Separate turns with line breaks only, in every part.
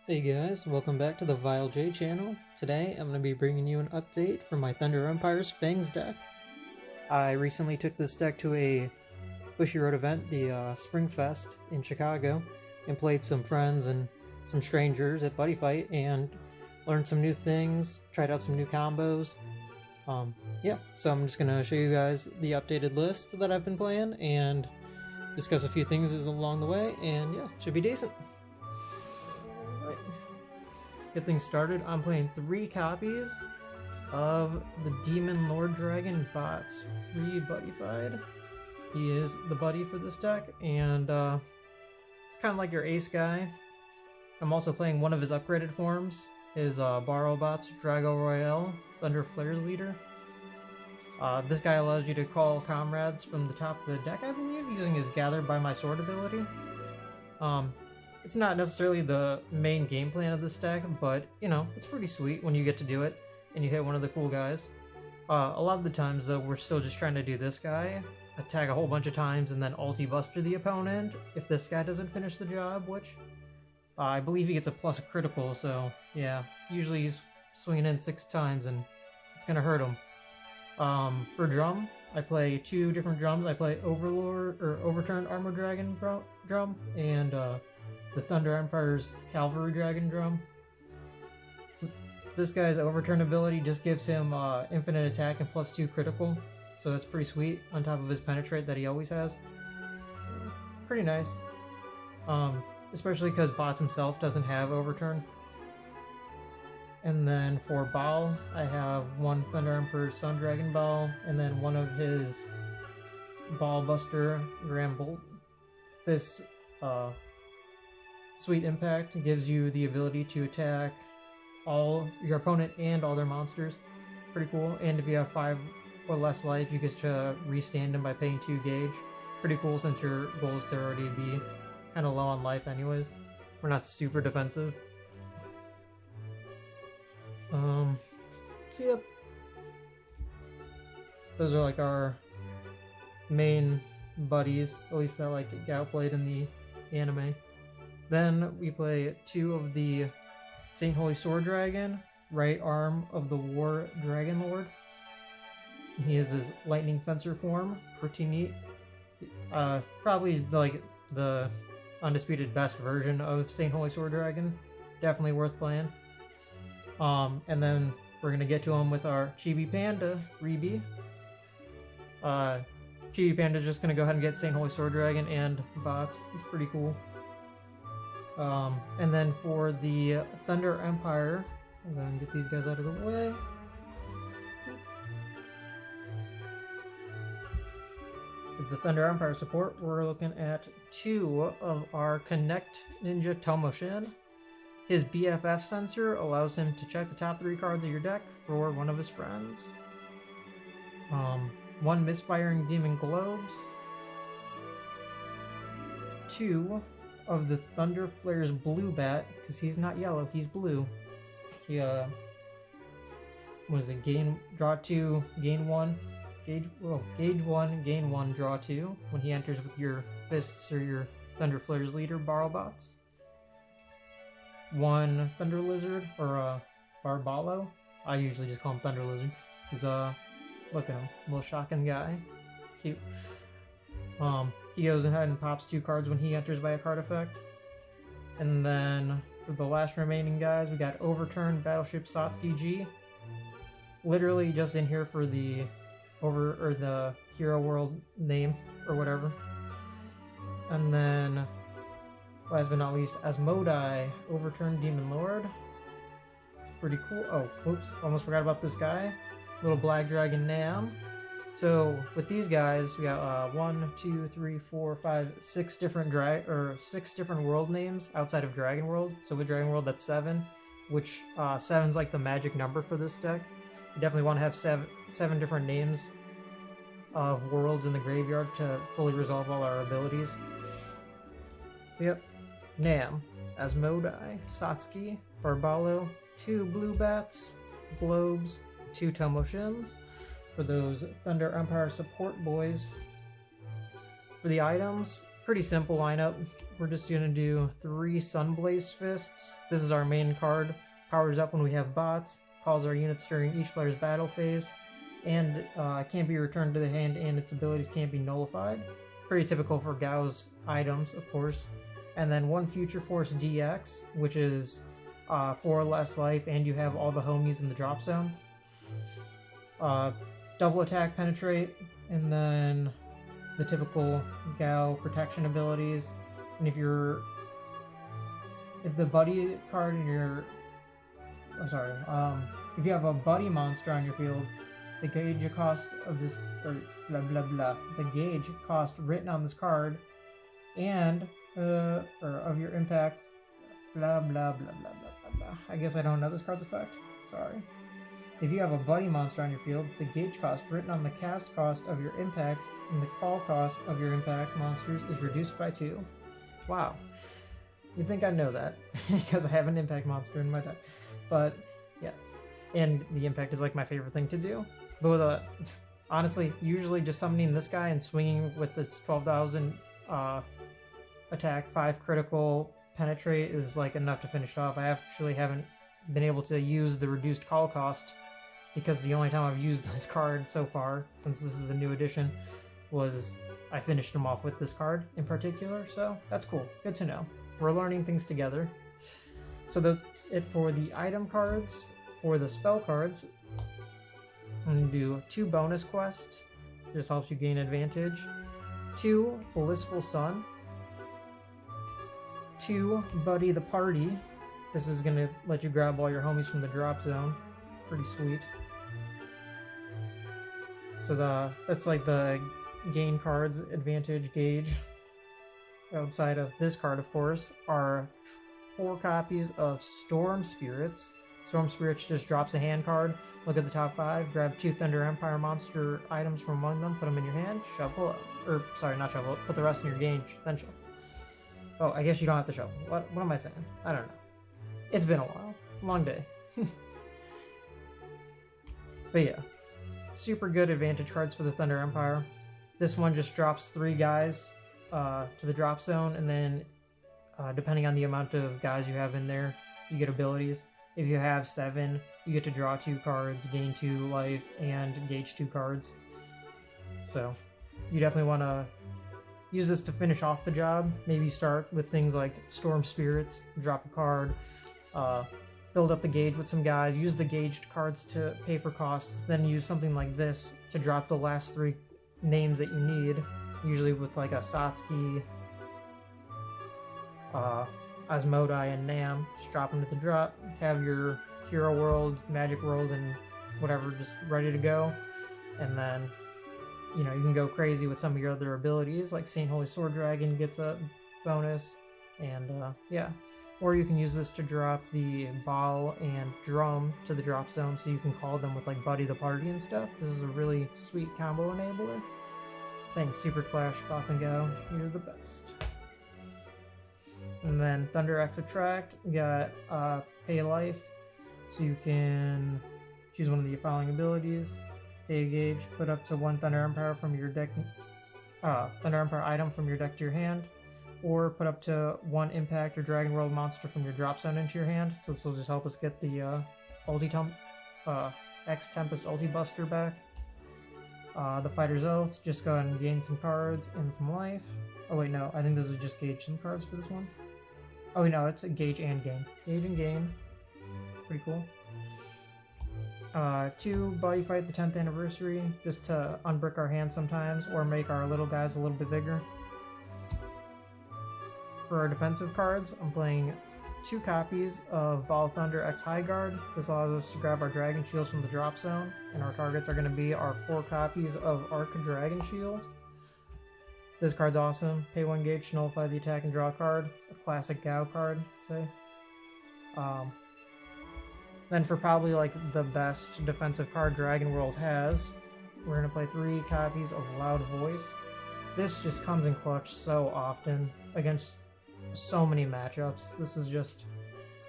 Hey guys, welcome back to the Vile J channel. Today I'm going to be bringing you an update for my Thunder Empire's Fangs deck. I recently took this deck to a Bushiroad event, the Springfest in Chicago, and played some friends and some strangers at Buddyfight and learned some new things, tried out some new combos. Yeah, so I'm just going to show you guys the updated list that I've been playing and discuss a few things along the way, and yeah, it should be decent. Get things started, I'm playing 3 copies of the Demon Lord Dragon Batzz ReB Buddyfight. He is the buddy for this deck, and it's kind of like your ace guy. I'm also playing one of his upgraded forms, his Barobots Drago Royale, Thunder Flares leader. This guy allows you to call comrades from the top of the deck, I believe, using his Gather by My Sword ability. It's not necessarily the main game plan of this deck, but, you know, it's pretty sweet when you get to do it and you hit one of the cool guys. A lot of the times, though, we're still just trying to do this guy, attack a whole bunch of times, and then ulti-buster the opponent if this guy doesn't finish the job, which I believe he gets a plus critical, so yeah, usually he's swinging in 6 times and it's gonna hurt him. For drum, I play 2 different drums. I play Overlord, or Overturned Armor Dragon drum, and the Thunder Empire's Cavalry Dragon drum. This guy's Overturn ability just gives him infinite attack and plus 2 critical, so that's pretty sweet, on top of his Penetrate that he always has. So, pretty nice. Especially because Batzz himself doesn't have Overturn. And then for Baal, I have 1 Thunder Emperor's Sun Dragon Baal, and then 1 of his Ball Buster Grand Bolt. This Sweet Impact gives you the ability to attack all your opponent and all their monsters. Pretty cool. And if you have 5 or less life, you get to restand them by paying 2 gauge. Pretty cool, since your goal is to already be kind of low on life anyways. We're not super defensive. So yep. Those are like our main buddies, at least that like get outplayed in the anime. Then we play 2 of the Saint Holy Sword Dragon, right arm of the War Dragon Lord. He is his Lightning Fencer form, pretty neat. Probably like the undisputed best version of Saint Holy Sword Dragon. Definitely worth playing. And then we're gonna get to him with our Chibi Panda, ReB. Chibi Panda's just gonna go ahead and get Saint Holy Sword Dragon and Batzz. He's pretty cool. And then for the Thunder Empire, I'm going to get these guys out of the way. With the Thunder Empire support, we're looking at 2 of our Connect Ninja Tomoshin. His BFF sensor allows him to check the top 3 cards of your deck for one of his friends. 1 Misfiring Demon Globes. 2 of the Thunder Flares Blue Bat, because he's not yellow, he's blue. He, what is it, draw 2, gain 1, gauge 1, gain 1, draw 2, when he enters with your fists or your Thunder Flares leader, Barobots. 1 Thunder Lizard, or Barbalo. I usually just call him Thunder Lizard. He's, look at him, little shotgun guy. Cute. He goes ahead and pops 2 cards when he enters by a card effect. And then for the last remaining guys, we got Overturned Battleship Satsuki G. Literally just in here for the the Hero World name or whatever. And then last but not least, Asmodai, Overturned Demon Lord. It's pretty cool. Oh, oops, almost forgot about this guy. Little Black Dragon Nam. So with these guys, we got 1, 2, 3, 4, 5, 6 different 6 different world names outside of Dragon World. So with Dragon World, that's 7, which 7's like the magic number for this deck. You definitely want to have 7 different names of worlds in the graveyard to fully resolve all our abilities. So yep, Nam, Asmodai, Satsuki, Barbalo, 2 Blue Bats, Globes, 2 Tomoshins. For those Thunder Empire support boys. For the items, Pretty simple lineup. We're just gonna do 3 Sunblaze Fists. This is our main card. Powers up when we have bots. Calls our units during each player's battle phase. And can't be returned to the hand, and its abilities can't be nullified. Pretty typical for Gao's items, of course. And then 1 Future Force DX, which is 4 less life, and you have all the homies in the drop zone. Double attack, penetrate, and then the typical Gao protection abilities. And if the buddy card in your, if you have a buddy monster on your field, the gauge cost of this, or blah blah blah, the gauge cost written on this card, and or of your impacts, blah blah blah blah blah blah. I guess I don't know this card's effect. Sorry. If you have a buddy monster on your field, the gauge cost written on the cast cost of your impacts and the call cost of your impact monsters is reduced by 2. Wow. You'd think I know that because I have an impact monster in my deck. But yes. And the impact is like my favorite thing to do. But with honestly, usually just summoning this guy and swinging with its 12,000 attack, 5 critical, penetrate is like enough to finish off. I actually haven't been able to use the reduced call cost because the only time I've used this card so far, since this is a new edition, was I finished him off with this card in particular, so that's cool. Good to know. We're learning things together. So that's it for the item cards. For the spell cards, I'm going to do 2 bonus quests. This helps you gain advantage. 2 Blissful Sun. 2 Buddy the Party. This is going to let you grab all your homies from the drop zone. Pretty sweet. So that's like the gain cards advantage gauge. Outside of this card, of course, are 4 copies of Storm Spirits. Storm Spirits just drops a hand card. Look at the top 5, grab 2 Thunder Empire monster items from among them, put them in your hand, shuffle up. Or, sorry, not shuffle, put the rest in your gauge, then shuffle. Oh, I guess you don't have to shuffle. What am I saying? I don't know. It's been a while. Long day. But yeah. Super good advantage cards for the Thunder Empire. This one just drops 3 guys to the drop zone, and then depending on the amount of guys you have in there, you get abilities. If you have 7, you get to draw 2 cards, gain 2 life, and gauge 2 cards. So you definitely want to use this to finish off the job. Maybe start with things like Storm Spirits, drop a card, build up the gauge with some guys, use the gauged cards to pay for costs, then use something like this to drop the last 3 names that you need, usually with like a Satsuki, Asmodai, and Nam. Just drop them to the drop, have your Hero World, Magic World, and whatever just ready to go, and then you know, you can go crazy with some of your other abilities, like Saint Holy Sword Dragon gets a bonus, and yeah. Or you can use this to drop the ball and drum to the drop zone, so you can call them with like Buddy the Party and stuff. This is a really sweet combo enabler. Thanks, Super Clash, Bots and Go, you're the best. And then Thunder X Attract, you got Pay Life, so you can choose one of the following abilities. Pay a gauge, put up to 1 Thunder Empire from your deck, Thunder Empire item from your deck to your hand, or put up to 1 Impact or Dragon World monster from your drop zone into your hand. So this will just help us get the X Tempest Ulti Buster back. The Fighter's Oath, just go ahead and gain some cards and some life. Oh wait, no, I think this is just gauge some cards for this one. Oh no, it's a gauge and gain. Gauge and gain. Pretty cool. 2 Buddyfight the 10th anniversary, just to unbrick our hand sometimes, or make our little guys a little bit bigger. For our defensive cards, I'm playing 2 copies of Ball of Thunder X High Guard. This allows us to grab our Dragon Shields from the drop zone, and our targets are going to be our 4 copies of Arc Dragon Shield. This card's awesome. Pay 1 gauge to nullify the attack and draw a card. It's a classic Gao card, I'd say. Then for probably like the best defensive card Dragon World has, we're going to play 3 copies of Loud Voice. This just comes in clutch so often against so many matchups. This is just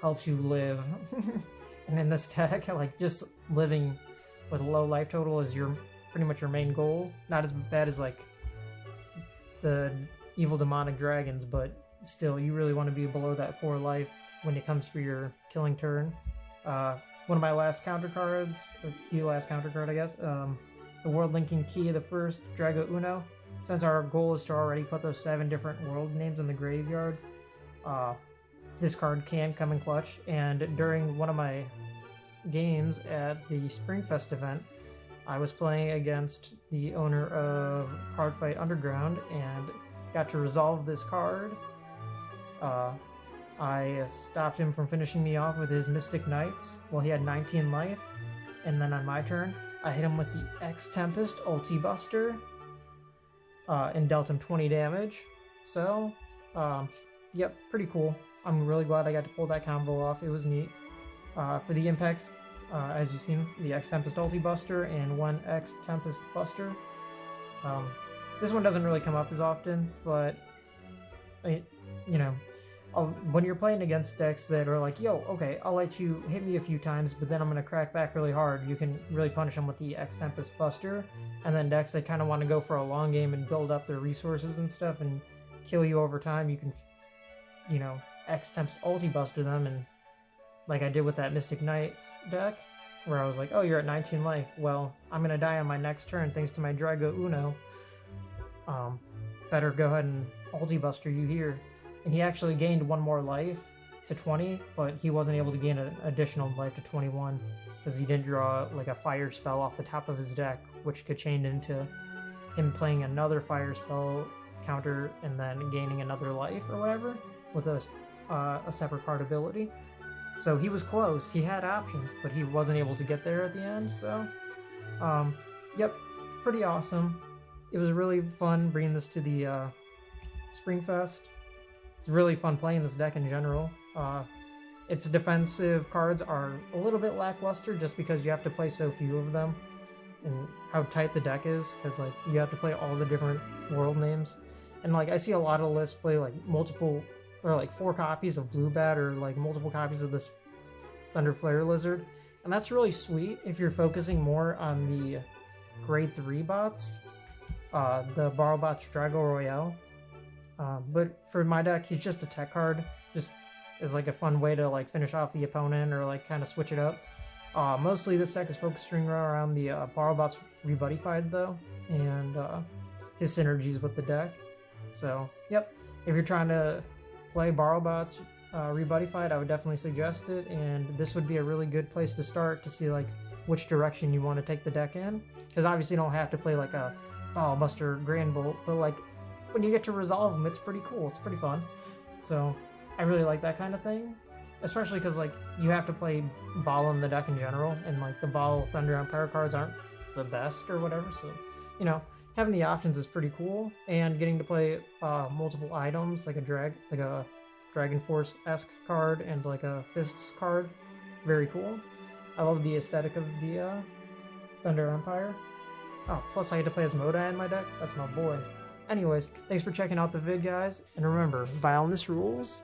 helps you live. And in this deck, like just living with low life total is pretty much your main goal. Not as bad as like the evil demonic dragons, but still, you really want to be below that 4 life when it comes for your killing turn. One of my last counter cards, or the last counter card, I guess, the World Linking Key of the first, Drago Uno. Since our goal is to already put those 7 different world names in the graveyard, this card can come in clutch. And during one of my games at the Springfest event, I was playing against the owner of Cardfight Underground and got to resolve this card. I stopped him from finishing me off with his Mystic Knights while he had 19 life, and then on my turn, I hit him with the X Tempest Ulti Buster and dealt him 20 damage. So, yep, pretty cool. I'm really glad I got to pull that combo off. It was neat. For the impacts, as you've seen, the X Tempest Ulti Buster and 1 X Tempest Buster. This one doesn't really come up as often, but, you know, when you're playing against decks that are like, yo, okay, I'll let you hit me a few times, but then I'm going to crack back really hard, you can really punish them with the X Tempest Buster. And then decks that kind of want to go for a long game and build up their resources and stuff and kill you over time, you can, you know, X Tempest Ulti Buster them, and like I did with that Mystic Knights deck, where I was like, oh, you're at 19 life. Well, I'm going to die on my next turn thanks to my Drago Uno. Better go ahead and Ulti Buster you here. And he actually gained 1 more life to 20, but he wasn't able to gain an additional life to 21 because he didn't draw like a fire spell off the top of his deck, which could chain into him playing another fire spell counter and then gaining another life or whatever with a separate card ability. So he was close. He had options, but he wasn't able to get there at the end. So, yep, pretty awesome. It was really fun bringing this to the Springfest. It's really fun playing this deck in general. Its defensive cards are a little bit lackluster just because you have to play so few of them and how tight the deck is, because like you have to play all the different world names. And like I see a lot of lists play like multiple or like 4 copies of Blue Bat or like multiple copies of this Thunder Flare Lizard. And that's really sweet if you're focusing more on the grade 3 bots, the BorrowBots Drago Royale. But for my deck, he's just a tech card, just as like a fun way to like finish off the opponent or like kind of switch it up. Mostly this deck is focusing around the BorrowBots ReB Buddyfight though, and his synergies with the deck. So, yep, if you're trying to play BorrowBots ReB Buddyfight, I would definitely suggest it, and this would be a really good place to start to see like which direction you want to take the deck in. Because obviously you don't have to play like a Buster Grand Bolt, but like when you get to resolve them, it's pretty cool. It's pretty fun. So I really like that kind of thing, especially because like you have to play Ball in the deck in general, and like the Ball Thunder Empire cards aren't the best or whatever. So you know, having the options is pretty cool, and getting to play multiple items like a Dragon Force-esque card and like a Fists card, very cool. I love the aesthetic of the Thunder Empire. Oh, plus I get to play as Modai in my deck. That's my boy. Anyways, thanks for checking out the vid, guys, and remember, vileness rules.